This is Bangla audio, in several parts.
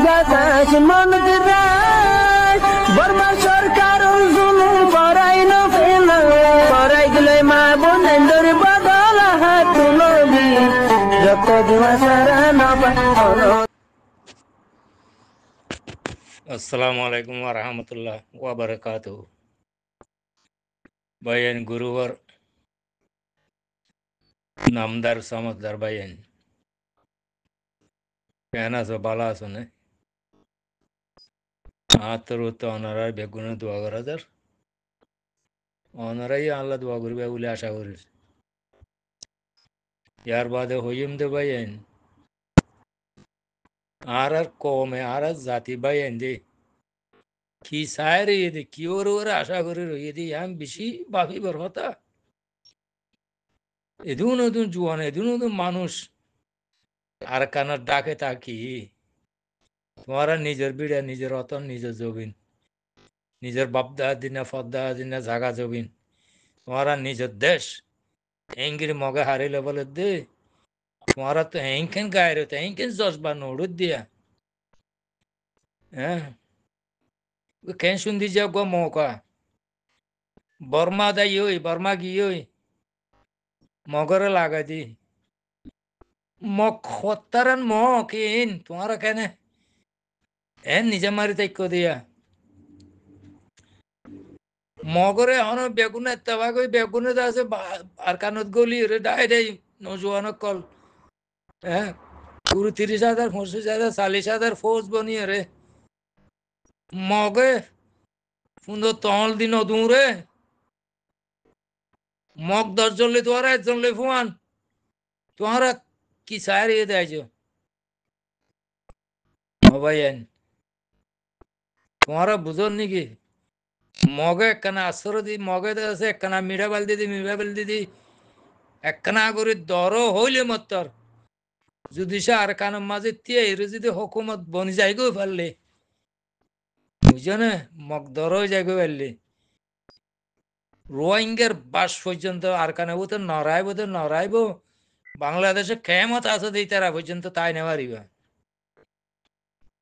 বাতাস মনত রায় বর্মা সরকার জুলুম করাই না ফেলা করাই গেলে মা বোনেদের বদল হাত তুলবি যত দিবা সারা নবা। अस्सलाम वालेकुम व रहमतुल्लाह व बरकातुहू। बयान गुरुवर नामदार समझदार बयान कहना सो बाला सुने आतरो तो अनारा बेगुना दुआ करा दर अनाराई अल्लाह दुआ करबे उले आशा करिस यार बादे होयिम दे बयान आरार कौमे आरार जाति बयान दे কি সায়রে এদি কি ওর আশা করে রইদি আমি বেশি বাপি বর হতা এদুন এদুন জুয়ান এদুন এদুন মানুষ আর কানার ডাকে তাকি তোমারা নিজের বিড়া নিজের অতন নিজের জবিন নিজের বাপদা দিনা ফদ্দা দিনা জাগা জবিন তোমারা নিজের দেশ এঙ্গির মগে হারিলে বলে দে তোমারা তো এঙ্কেন গায়ের হতো এঙ্কেন জজবা নোড়ুদ দিয়া হ্যাঁ কেন শুনদি যা গো মৌকা বর্মা দাই ওই বর্মা গিয়ে মগরে লাগা দি মগ হত্যারান মগ ইন তোমারা কেন এন নিজে মারি তাইক দিয়া মগরে হন বেগুনে তাবাক ওই বেগুনে আছে আর কানত গলি রে ডাই দেই নজওয়ান কল হ্যাঁ পুরো 30,000 35,000 40,000 ফৌজ বনিয়ে রে মগে সুন্দর তল দিন দূরে মগ 10 জন লে তোরা 1 জন লে ফুয়ান তোরা কি সারি দেয়ছো ভাইয়ান তোরা বুঝন নাকি মগে একখানা আসর দি মগে আছে একখানা মিঠা বাল দিদি একখানা করে দর হইলে মত্তর যদি সে আর কানের মাঝে তিয়া এর যদি হুকুমত বনি যাইগো পারলে বুঝছো না মগ দর হয়ে যাইগো পারলে রোহিঙ্গার বাস পর্যন্ত আর কানে তো নড়াইব বাংলাদেশে কেমত আছে দিই তারা পর্যন্ত তাই নেওয়ারিবা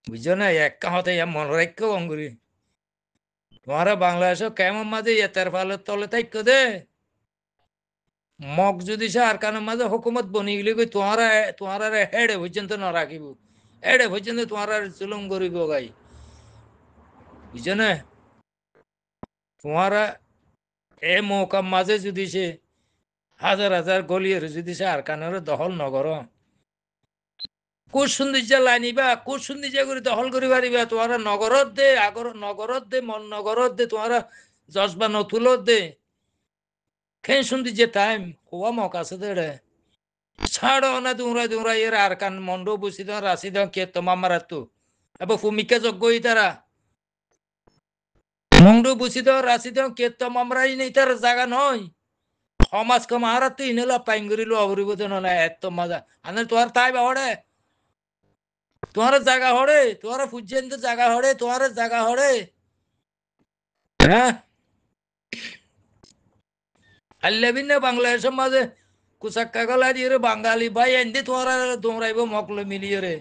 বুঝছো না এক হতে মন রাখ্য অঙ্গুরি তোমারা বাংলাদেশে কেমন মাঝে এতার ফালের তলে তাইক্য দে মগ যদি সে আর কানের মাঝে হুকুমত বনি গেলে তোমারা হেডে পর্যন্ত ন রাখিব হেডে পর্যন্ত তোমারা জুলুম করিব গাই বুঝছো না তোমারা এ মৌকা মাঝে যদি সে হাজার হাজার গলিয়ে যদি সে আর কানের দখল নগর কোন সৌন্দর্য লাইনিবা কোন সৌন্দর্য করে দখল করি পারিবা তোমারা নগরত দে আগর নগরত দে মন নগরত দে তোমারা জজবা নতুলত দে কেন সৌন্দর্য টাইম হওয়া মক আছে দে ছাড়ো না তোমরা এর আর কান মন্ড বসি দাও রাশি দাও কে তোমার মারাত তো এবার ভূমিকা যোগ্য তারা মন্ড বসি দাও রাশি দাও কে তোমার নেই তার জায়গা নয় সমাজ কম আর তুই নেলা পাইঙ্গুরিলো অবরিব না এত মজা আনে তোমার তাই বাড়ে তোমার জায়গা হরে তোমার পর্যন্ত জায়গা হরে তোমার জায়গা হরে হ্যাঁ আল্লাবিন বাংলাদেশের মাঝে কুচাক্কা গলা দিয়ে বাঙালি ভাই এনে তোমরাইব মকল মিলিয়ে রে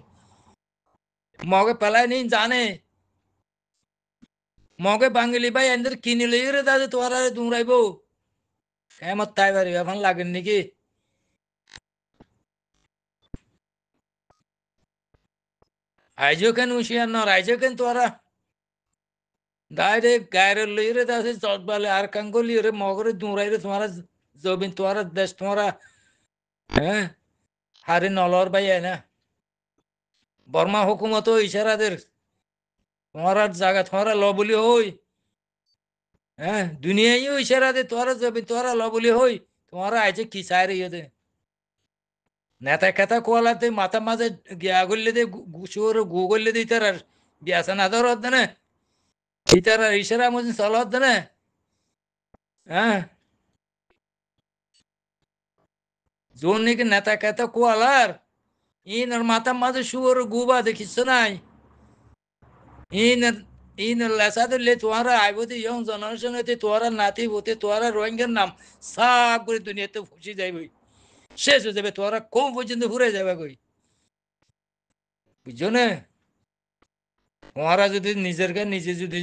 মগে পেলাই নেই জানে মগে বাঙালি ভাই এদের কিনিলে রে দাদা তোমরা তোমরাইব কেমন তাই পারি এখন লাগেন নাকি আইজো কেন হুঁশিয়ার নর আইজো কেন তোরা ডাইরেক্ট গায়ের লইরে দাসে চটবালে আর কাঙ্গলি রে মগরে দুরাইরে তোমারা জবিন তোমারা দেশ তোমারা হ্যাঁ হারে নলর ভাই না বর্মা হুকুমত ইশারাদের তোমার জায়গা তোমারা ল বলি হই হ্যাঁ দুনিয়ায় ইশারা দে তোরা জবিন তোরা ল বলি হই তোমারা আইছে কি চাই রে দে নেতা খেতা কোয়ালাতে মাথা মাঝে গিয়া করলে দে গুসুর গু করলে দে তার বিয়াসা না ধর হতে না ইতারা ইশারা মধ্যে চল হতে না হ্যাঁ जोन के नेता कहता कोआलार इन और माता माता शुवर गुबा देखिस নাই इन लसा तो ले तुम्हारा आइबोते यंग जनरेशन হতে তোমারা নাতি হতে তোমারা রোহিঙ্গার নাম সাব করে দুনিয়াতে ফুসি যাইবে শেষ হয়ে যাবে তোমারা কোন পর্যন্ত ঘুরে যাবে কই বুঝছো না তোমারা যদি নিজেরকে নিজে যদি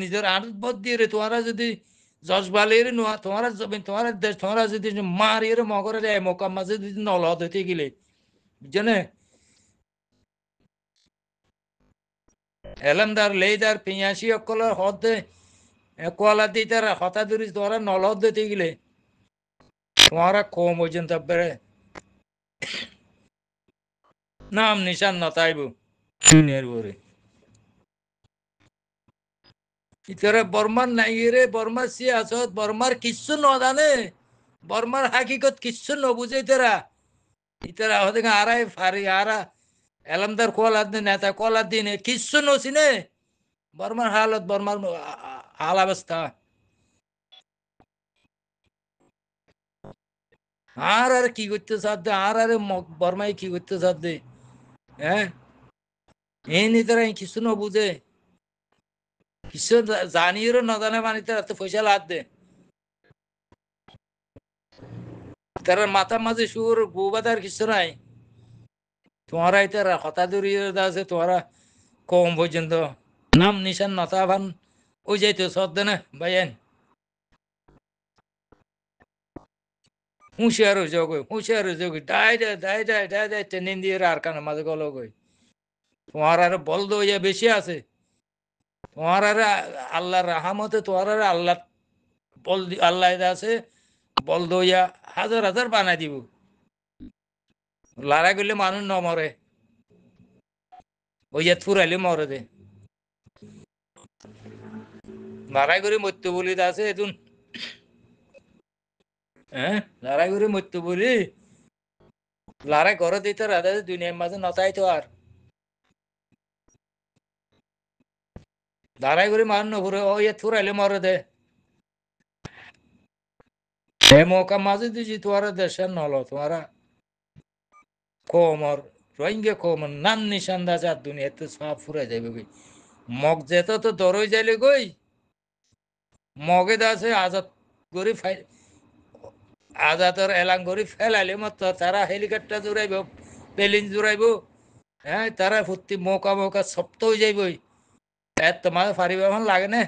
নিজের আড়ত বদ দিয়ে রে তোমারা যদি জজবালের নোয়া তোমারা জমিন তোমার দেশ তোমরা যদি মারিয়ে মগরে যায় মোকাম মাঝে যদি নলদ হইতে গেলে বুঝছো এলামদার লেইদার পিঁয়াশি অকলের হদে কলা দিতে হতা দূরি তোমরা নলদ হইতে গেলে তোমারা কম পর্যন্ত বেড়ে নাম নিশান নতাইব দুনিয়ার বরে ইতরে বর্মার নাই রে বর্মার সিয়াসত বর্মার কিচ্ছু ন জানে বর্মার হাকিকত কিচ্ছু ন বুঝে ইতরা হতে আরাই ফারি আরা এলামদার কলা দিন নেতা কলা দিন কিচ্ছু নছিনে বর্মার হালত বর্মার হাল অবস্থা আর কি করতে সাধ্যে আর বর্মাই কি করতে সাধ্যে হ্যাঁ এই নিতরা কিছু ন বুঝে কিছু জানিয়েরও না জানে মানে তারা তো পয়সা লাদ দে তার মাথা মাঝে সুর গোবাদার কিছু নাই তোমারা তারা হতা দূরিয়ে আছে তোমারা কম পর্যন্ত নাম নিশান নতা ভান ওই যাইতো সদ্দে না ভাইয়েন হুঁশিয়ার হয়ে যাও গই হুঁশিয়ার হয়ে যাও গই ডাই ট্রেনিং দিয়ে আর কানে মাঝে গল গই তোমার আর বল দইয়া বেশি আছে তোমার আর আল্লাহর রাহামতে তোমার আর আল্লাহ বল আল্লাহ আছে বল দইয়া হাজার হাজার বানাই দিব লড়াই করলে মানুষ ন মরে ওই যে ফুরাইলে মরে দে লড়াই করে মরতে বলি আছে এখন হ্যাঁ লড়াই করে মরতে বলি লড়াই করে দিতে রাধা দুনিয়ার মাঝে নতাই তো আর লড়াই করে মানুষ নপুরে ওই ফুরাইলে মরে দে মৌকা মাঝে দিছি তোমার দেশের নল তোমারা কমর রোহিঙ্গা কমর নাম নিশান দাস আর দুনিয়াতে সব ফুরাই যাবে গই মগ যেত তো দরই যাইলে গই মগে দাসে আজাদ করে আজাদর এলাং করে ফেলাইলে মত তারা হেলিকপ্টার জুড়াইব প্লেন জুড়াইব হ্যাঁ তারা ফুর্তি মৌকা মৌকা সপ্ত হয়ে যাইবই তোমার ফারিব এখন লাগে না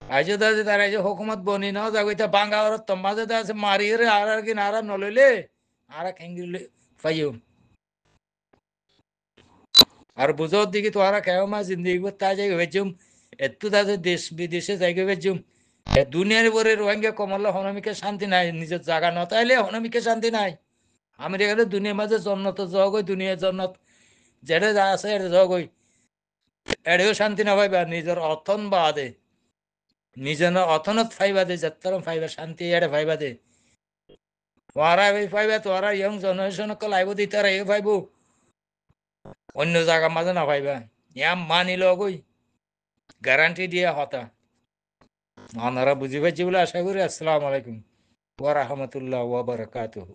আইজো দাসে তারা যে হুকুমত বনি না যাগইতা বাঙ্গা ওর তোমাজে দাসে মারিয়ে আর কি নারা নলইলে আর খেঙ্গিলে পাইও আর বুঝো দিকে তোরা কেউ মা জিন্দগি তা যাই বেজুম এতু তাদের দেশ বিদেশে যাই বেজুম দুনিয়ার পরে রোহিঙ্গা কমল হনমিকে শান্তি নাই নিজের জায়গা নতাইলে হনমিকে শান্তি নাই আমেরিকাতে দুনিয়ার মাঝে জন্নত জগই দুনিয়ার জন্নত যেটা যা আছে এটা জগই এড়েও শান্তি না পাইবা নিজের অথন বাদে নিজের অথনত ফাইবা দে যাত্রা ফাইবা শান্তি এড়ে ফাইবা দে তোরা ফাইবা তোরা ইয়ং জেনারেশনকে লাইব দি তারা এ ফাইব অন্য জায়গার মাঝে না পাইবা ইয়াম মানিল গই গ্যারান্টি দিয়ে হতা আপনারা বুঝি পাইছি বলে আশা করি। আসসালামু আলাইকুম ওয়া রাহমাতুল্লাহ ওয়া বারাকাতুহু।